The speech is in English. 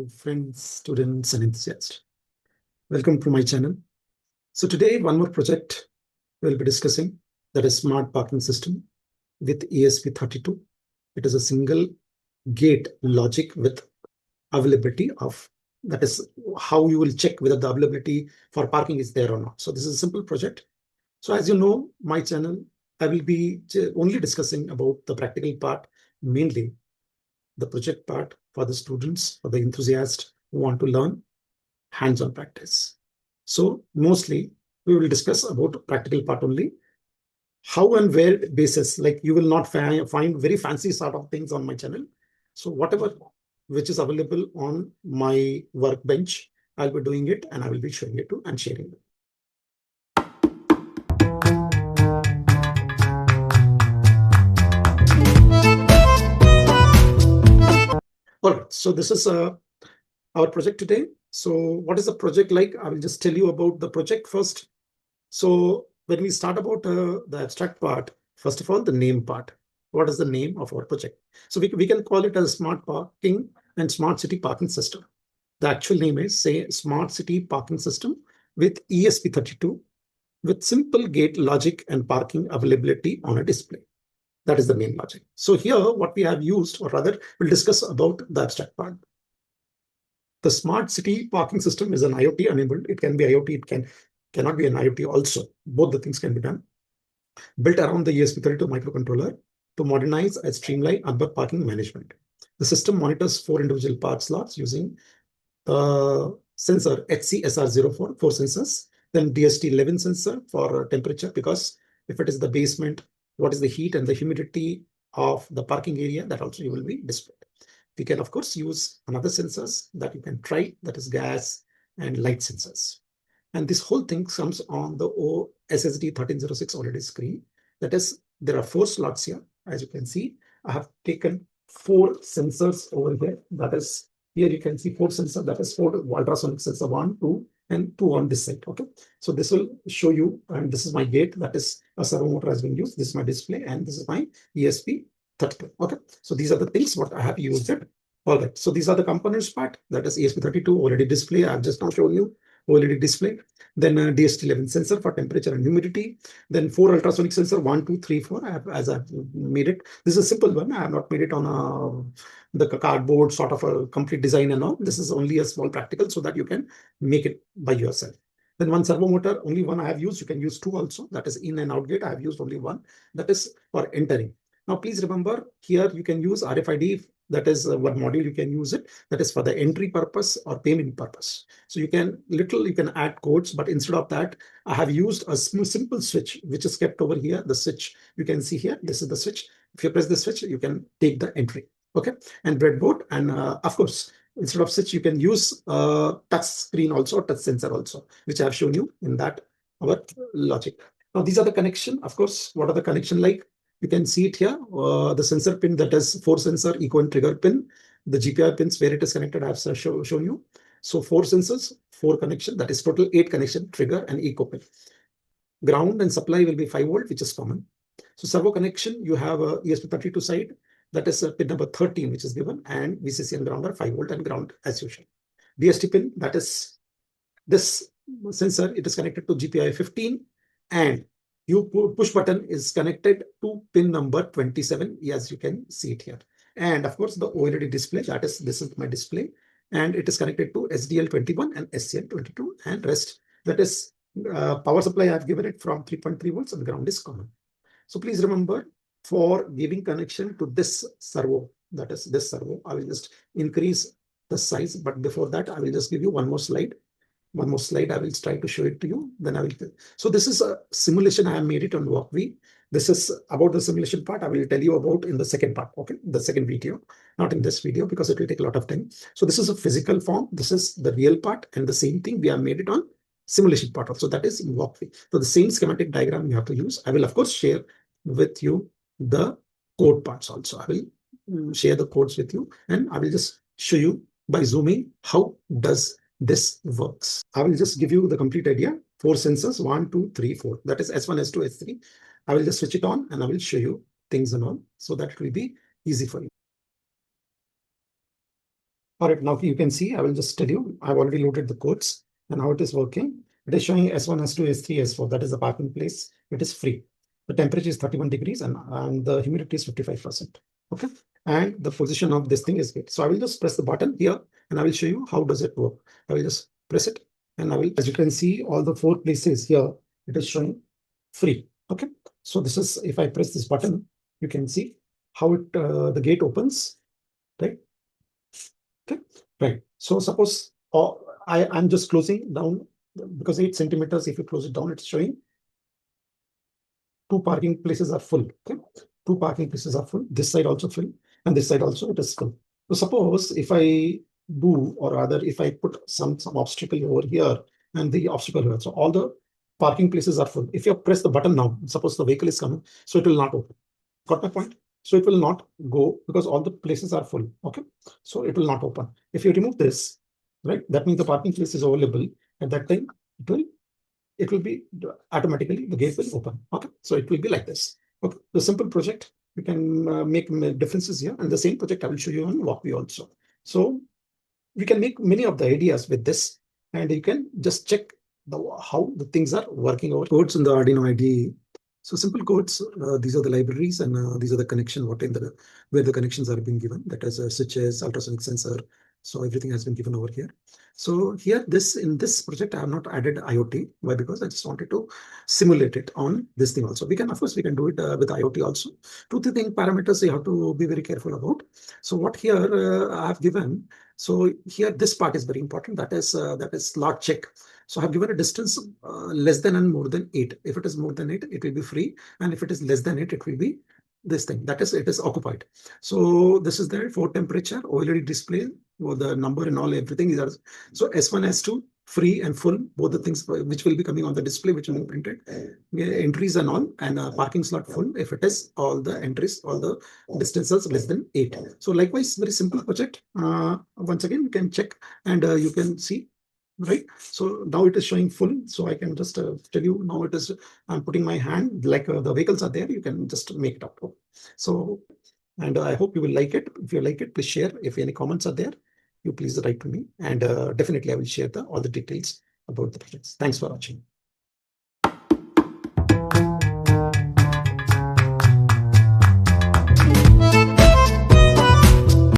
Friends, students, and enthusiasts. Welcome to my channel. So today, one more project we'll be discussing, that is smart parking system with ESP32. It is a single gate logic with availability of, that is how you will check whether the availability for parking is there or not. So this is a simple project. So as you know, my channel, I will be only discussing about the practical part, mainly the project part for the students, for the enthusiasts who want to learn hands-on practice. So mostly we will discuss about practical part only. How and where basis, like you will not find very fancy sort of things on my channel. So whatever which is available on my workbench, I'll be doing it and I will be showing it to and sharing it. All right, so this is our project today. So what is the project like? I will just tell you about the project first. So when we start about the abstract part, first of all, the name part. What is the name of our project? So we can call it as smart parking and smart city parking system. The actual name is, say, smart city parking system with ESP32 with simple gate logic and parking availability on a display. That is the main logic. So here what we have used, or rather we'll discuss about the abstract part. The smart city parking system is an IoT-enabled. It can be IoT, it cannot be an IoT also. Both the things can be done. Built around the Esp32 microcontroller to modernize and streamline urban parking management. The system monitors 4 individual park slots using the sensor HCSR04, 4 sensors, then DST11 sensor for temperature, because if it is the basement, what is the heat and the humidity of the parking area, that also you will be displayed. We can, of course, use another sensors that you can try, that is gas and light sensors. And this whole thing comes on the SSD1306 OLED screen. That is, there are 4 slots here. As you can see, I have taken 4 sensors over here. That is, here you can see 4 sensors. That is 4 ultrasonic sensor, 1, 2, and 2 on this side. Okay, so this will show you, and this is my gate. That is a servo motor has been used. This is my display, and this is my ESP32. Okay, so these are the things what I have used it. All right, so these are the components part. That is ESP32 already display. I have just now shown you OLED display. Then DST11 sensor for temperature and humidity. Then 4 ultrasonic sensor, 1, 2, 3, 4. I've made it. This is a simple one. I have not made it on the cardboard sort of a complete design and all. This is only a small practical so that you can make it by yourself. Then 1 servo motor, only 1 I have used. You can use 2 also. That is in and out gate. I have used only 1. That is for entering. Now, please remember here you can use RFID. That is what module you can use it. That is for the entry purpose or payment purpose. So you can add codes, but instead of that, I have used a simple switch, which is kept over here. The switch you can see here. This is the switch. If you press the switch, you can take the entry. Okay, and breadboard, and of course, instead of switch, you can use touch screen also, touch sensor also, which I have shown you in that our logic. Now these are the connection. Of course, what are the connection like? You can see it here, the sensor pin, that is 4 sensor eco and trigger pin, the GPI pins where it is connected, I have shown you. So 4 sensors, 4 connection, that is total 8 connection, trigger and eco pin. Ground and supply will be 5 volt, which is common. So servo connection, you have a ESP32 side, that is pin number 13, which is given, and VCC and ground are 5 volt and ground as usual. DST pin, that is this sensor, it is connected to GPI 15, and push button is connected to pin number 27, as you can see it here. And of course, the OLED display, that is, this is my display, and it is connected to SDL21 and SCL22, and rest, that is power supply, I have given it from 3.3 volts, and ground is common. So please remember, for giving connection to this servo, that is this servo, I will just increase the size, but before that, I will just give you one more slide. I will try to show it to you. Then I will. So this is a simulation. I have made it on Wokwi. This is about the simulation part. I will tell you about in the second part. Okay, the second video, not in this video because it will take a lot of time. So this is a physical form. This is the real part, and the same thing we have made it on simulation part also. That is in Wokwi. So the same schematic diagram you have to use. I will of course share with you the code parts also. I will share the codes with you, and I will just show you by zooming how does this works. I will just give you the complete idea. 4 sensors, 1, 2, 3, 4. That is S1, S2, S3. I will just switch it on and I will show you things and all so that it will be easy for you. All right, now you can see, I will just tell you, I've already loaded the codes and how it is working. It is showing S1, S2, S3, S4. That is the parking place. It is free. The temperature is 31 degrees and the humidity is 55%. Okay. And the position of this thing is good. So I will just press the button here and I will show you how does it work. I will just press it and I will, as you can see, all the 4 places here, it is showing free. Okay. So this is, if I press this button, you can see how it the gate opens, right? Okay, right. So suppose I'm just closing down because 8 centimeters, if you close it down, it's showing 2 parking places are full. Okay, 2 parking places are full. This side also full, and this side also it is full. So suppose if I do, or rather, if I put some obstacle over here and the obstacle here, so all the parking places are full. If you press the button now, suppose the vehicle is coming, so it will not open. Got my point? So it will not go because all the places are full. Okay, so it will not open. If you remove this, right, that means the parking place is available. At that time, it will be automatically the gate will open. Okay, so it will be like this. Okay, the simple project you can make differences here, and the same project I will show you on Wokwi also. So we can make many of the ideas with this, and you can just check how the things are working over codes in the Arduino IDE. So simple codes, these are the libraries, and these are the connection where the connections are being given. That is switches, ultrasonic sensor. So everything has been given over here. So here, in this project, I have not added IoT. Why? Because I just wanted to simulate it on this thing also. We can, of course, we can do it with IoT also. 2-3 parameters you have to be very careful about. So what here I have given. So here, this part is very important. That is slot check. So I have given a distance less than and more than 8. If it is more than 8, it will be free. And if it is less than 8, it will be this thing. That is, it is occupied. So this is there for temperature, OLED display, or the number and all, everything is there. So S1, S2, free and full, both the things which will be coming on the display, which will be printed. Entries and all, and parking slot full if it is all the entries, all the distances less than 8. So likewise, very simple project. Once again, you can check and you can see. Right, so now it is showing full, so I can just tell you now it is, I'm putting my hand like the vehicles are there, you can just make it up. So, and I hope you will like it. If you like it, please share. If any comments are there, you please write to me, and definitely I will share all the details about the projects. Thanks for watching.